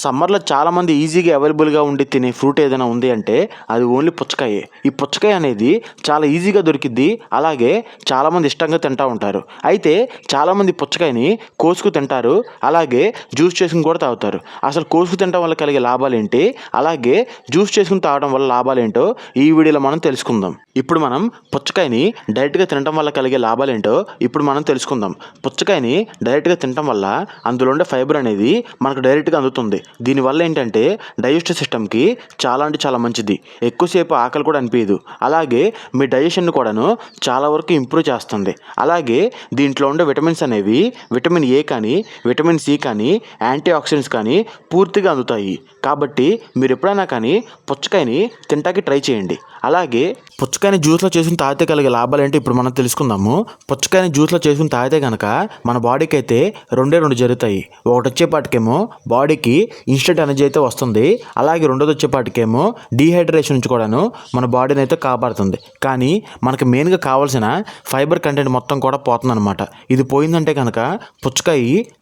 సమ్మర్లో చాలామంది ఈజీగా అవైలబుల్గా ఉండి తినే ఫ్రూట్ ఏదైనా ఉంది అంటే అది ఓన్లీ పుచ్చకాయే. ఈ పుచ్చకాయ అనేది చాలా ఈజీగా దొరికిద్ది. అలాగే చాలామంది ఇష్టంగా తింటూ ఉంటారు. అయితే చాలామంది పుచ్చకాయని కోసుకు తింటారు, అలాగే జ్యూస్ చేసుకుని కూడా తాగుతారు. అసలు కోసుకు తినడం వల్ల కలిగే లాభాలు ఏంటి, అలాగే జ్యూస్ చేసుకుని తాగడం వల్ల లాభాలు ఏంటో ఈ వీడియోలో మనం తెలుసుకుందాం. ఇప్పుడు మనం పుచ్చకాయని డైరెక్ట్గా తినడం వల్ల కలిగే లాభాలు ఏంటో ఇప్పుడు మనం తెలుసుకుందాం. పుచ్చకాయని డైరెక్ట్గా తినడం వల్ల అందులో ఉండే ఫైబర్ అనేది మనకు డైరెక్ట్గా అందుతుంది. దీనివల్ల ఏంటంటే డైజెస్టివ్ సిస్టమ్కి చాలా అంటే చాలా మంచిది. ఎక్కువసేపు ఆకలి కూడా అనిపించదు. అలాగే మీ డైజెషన్ కూడాను చాలా వరకు ఇంప్రూవ్ చేస్తుంది. అలాగే దీంట్లో ఉండే విటమిన్స్ అనేవి విటమిన్ ఏ కానీ విటమిన్ సి కానీ యాంటీ ఆక్సిడెంట్స్ కానీ పూర్తిగా అందుతాయి. కాబట్టి మీరు ఎప్పుడైనా కానీ పుచ్చకాయని తింటాకి ట్రై చేయండి. అలాగే పుచ్చకాయని జ్యూస్లో చేసుకుని తాగితే కలిగే లాభాలు ఏంటో ఇప్పుడు మనం తెలుసుకుందాము. పుచ్చకాయని జ్యూస్లో చేసుకుని తాగితే కనుక మన బాడీకి అయితే రెండు జరుగుతాయి. ఒకటి వచ్చేపాటికేమో బాడీకి ఇన్స్టెంట్ ఎనర్జీ అయితే వస్తుంది. అలాగే రెండోది వచ్చేపాటికేమో డీహైడ్రేషన్ నుంచి కూడాను మన బాడీని అయితే కాపాడుతుంది. కానీ మనకి మెయిన్గా కావాల్సిన ఫైబర్ కంటెంట్ మొత్తం కూడా పోతుందన్నమాట. ఇది పోయిందంటే కనుక పుచ్చకాయ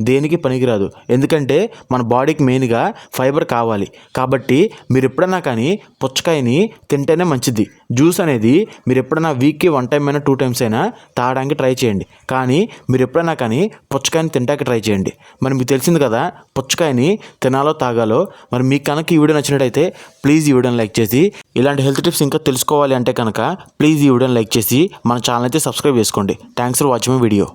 దేనికి పనికిరాదు. ఎందుకంటే మన బాడీకి మెయిన్గా ఫైబర్ కావాలి. కాబట్టి మీరు ఎప్పుడైనా కానీ పుచ్చకాయని తింటేనే మంచిది. జ్యూస్ అనేది మీరు ఎప్పుడైనా వీక్కి 1 టైం అయినా 2 టైమ్స్ అయినా తాగడానికి ట్రై చేయండి. కానీ మీరు ఎప్పుడైనా కానీ పుచ్చకాయని తింటానికి ట్రై చేయండి. మరి మీకు తెలిసింది కదా పుచ్చకాయని తినాలో తాగాలో. మరి మీకు కనుక ఈ వీడియో నచ్చినట్టయితే ప్లీజ్ ఈ వీడియోని లైక్ చేసి, ఇలాంటి హెల్త్ టిప్స్ ఇంకా తెలుసుకోవాలి అంటే కనుక ప్లీజ్ ఈ వీడియోని లైక్ చేసి మన ఛానల్ అయితే సబ్స్క్రైబ్ చేసుకోండి. Thanks for watching my video.